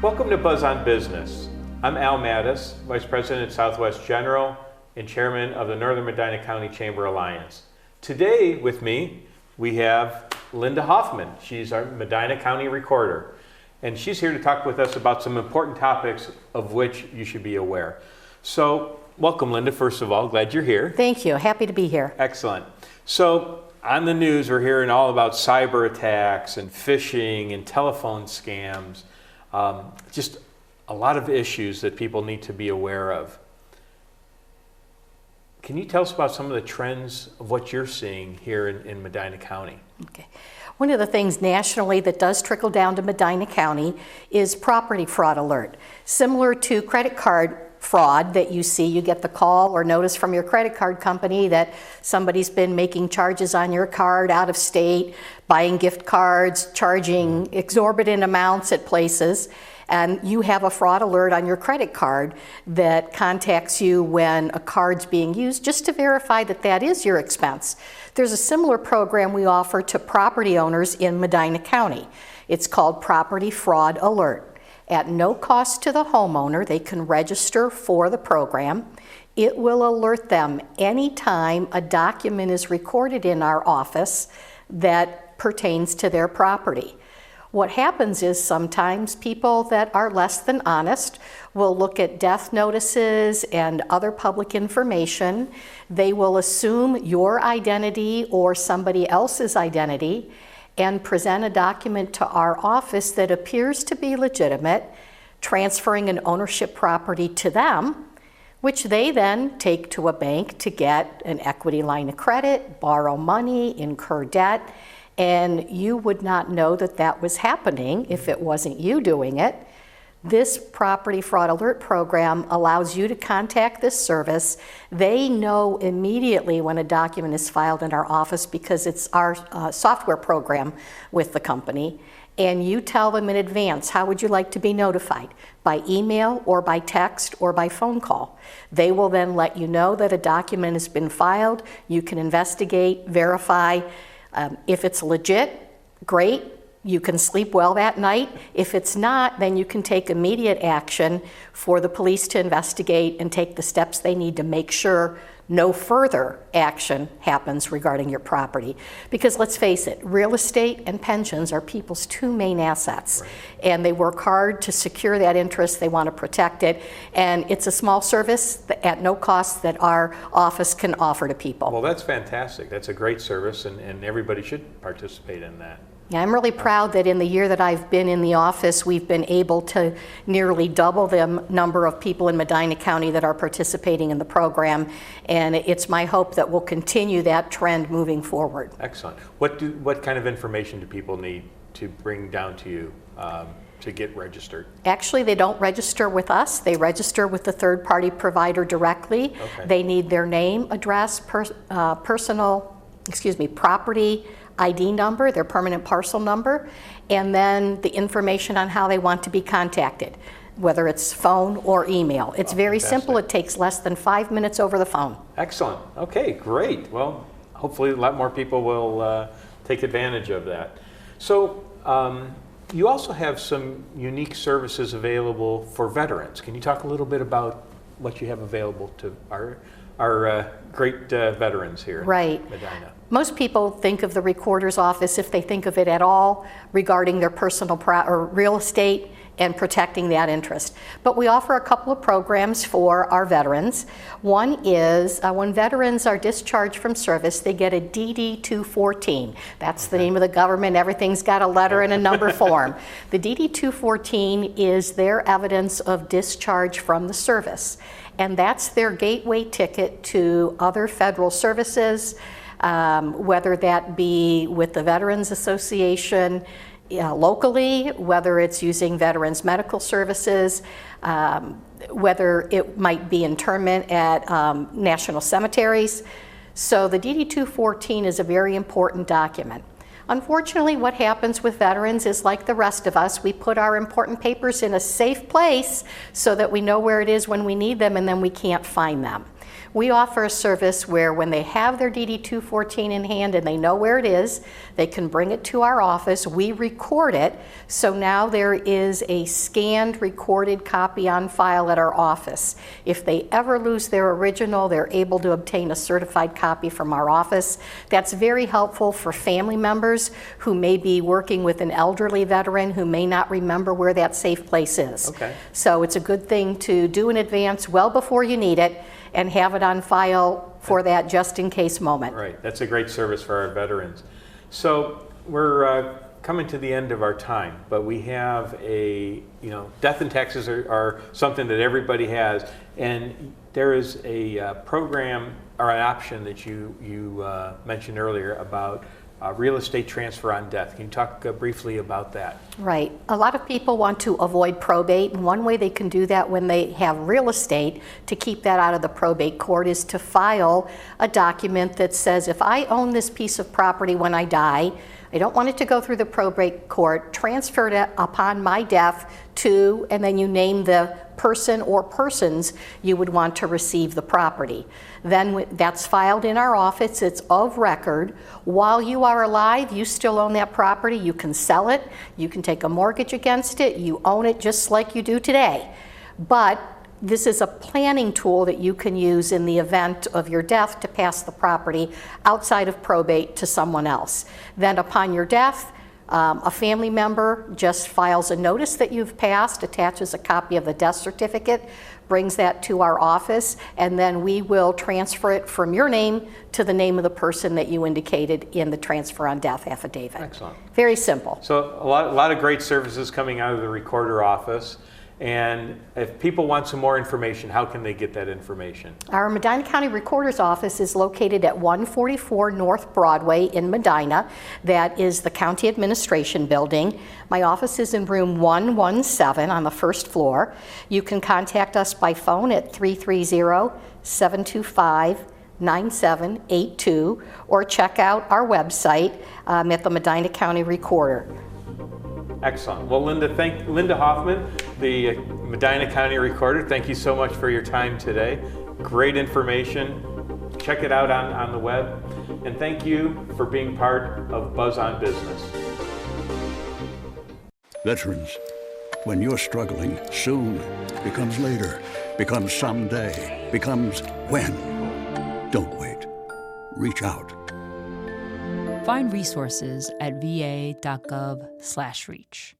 Welcome to Buzz on Business. I'm Al Mattis, Vice President at Southwest General and Chairman of the Northern Medina County Chamber Alliance. Today with me, we have Linda Hoffmann. She's our Medina County Recorder, and she's here to talk with us about some important topics of which you should be aware. So, welcome Linda, first of all. Glad you're here. Thank you. Happy to be here. Excellent. So, on the news, we're hearing all about cyber attacks and phishing and telephone scams. Just a lot of issues that people need to be aware of. Can you tell us about some of the trends of what you're seeing here in Medina County? Okay. One of the things nationally that does trickle down to Medina County is property fraud alert. Similar to credit card fraud that you see, you get the call or notice from your credit card company that somebody's been making charges on your card out of state, buying gift cards, charging exorbitant amounts at places, and you have a fraud alert on your credit card that contacts you when a card's being used just to verify that that is your expense. There's a similar program we offer to property owners in Medina County. It's called Property Fraud Alert. At no cost to the homeowner, they can register for the program. It will alert them anytime a document is recorded in our office that pertains to their property. What happens is sometimes people that are less than honest will look at death notices and other public information. They will assume your identity or somebody else's identity and present a document to our office that appears to be legitimate, transferring an ownership property to them, which they then take to a bank to get an equity line of credit, borrow money, incur debt, and you would not know that that was happening if it wasn't you doing it. This Property Fraud Alert program allows you to contact this service. They know immediately when a document is filed in our office because it's our software program with the company. And you tell them in advance, how would you like to be notified? By email or by text or by phone call. They will then let you know that a document has been filed. You can investigate, verify. If it's legit, great. You can sleep well that night. If it's not, then you can take immediate action for the police to investigate and take the steps they need to make sure no further action happens regarding your property. Because let's face it, real estate and pensions are people's two main assets. Right. And they work hard to secure that interest. They want to protect it. And it's a small service at no cost that our office can offer to people. Well, that's fantastic. That's a great service, and everybody should participate in that. Yeah, I'm really proud that in the year that I've been in the office, we've been able to nearly double the number of people in Medina County that are participating in the program, and it's my hope that we'll continue that trend moving forward. Excellent. What kind of information do people need to bring down to you to get registered? Actually, they don't register with us. They register with the third-party provider directly. Okay. They need their name, address, property ID number, their permanent parcel number, and then the information on how they want to be contacted, whether it's phone or email. It's very simple. It takes less than 5 minutes over the phone. Excellent. Okay, great. Well, hopefully a lot more people will take advantage of that. So you also have some unique services available for veterans. Can you talk a little bit about what you have available to our great veterans here in Medina? Most people think of the recorder's office, if they think of it at all, regarding their personal or real estate and protecting that interest. But we offer a couple of programs for our veterans. One is when veterans are discharged from service, they get a DD-214. That's the name of the government. Everything's got a letter and a number form. The DD-214 is their evidence of discharge from the service. And that's their gateway ticket to other federal services, whether that be with the Veterans Association locally, whether it's using Veterans Medical Services, whether it might be internment at national cemeteries. So the DD-214 is a very important document. Unfortunately, what happens with veterans is like the rest of us, we put our important papers in a safe place so that we know where it is when we need them, and then we can't find them. We offer a service where when they have their DD-214 in hand and they know where it is, they can bring it to our office. We record it, so now there is a scanned, recorded copy on file at our office. If they ever lose their original, they're able to obtain a certified copy from our office. That's very helpful for family members who may be working with an elderly veteran who may not remember where that safe place is. Okay. So it's a good thing to do in advance, well before you need it, and have it on file for that just in case moment. Right, that's a great service for our veterans. So we're coming to the end of our time, but we have death and taxes are something that everybody has, and there is a program or an option that you mentioned earlier about real estate transfer on death. Can you talk briefly about that? Right. A lot of people want to avoid probate, and one way they can do that when they have real estate to keep that out of the probate court is to file a document that says, if I own this piece of property when I die, I don't want it to go through the probate court, transfer it upon my death to, and then you name the person or persons you would want to receive the property. Then that's filed in our office, it's of record. While you are alive, you still own that property, you can sell it, you can take a mortgage against it, you own it just like you do today. But this is a planning tool that you can use in the event of your death to pass the property outside of probate to someone else. Then upon your death, a family member just files a notice that you've passed, attaches a copy of the death certificate, brings that to our office, and then we will transfer it from your name to the name of the person that you indicated in the transfer on death affidavit. Excellent. Very simple. So a lot of great services coming out of the recorder office. And if people want some more information, how can they get that information? Our Medina County Recorder's Office is located at 144 North Broadway in Medina. That is the County Administration Building. My office is in room 117 on the first floor. You can contact us by phone at 330-725-9782 or check out our website at the Medina County Recorder. Excellent. Well, Linda Hoffmann, the Medina County Recorder, thank you so much for your time today. Great information. Check it out on the web. And thank you for being part of Buzz on Business. Veterans, when you're struggling, soon becomes later, becomes someday, becomes when. Don't wait. Reach out. Find resources at va.gov/reach.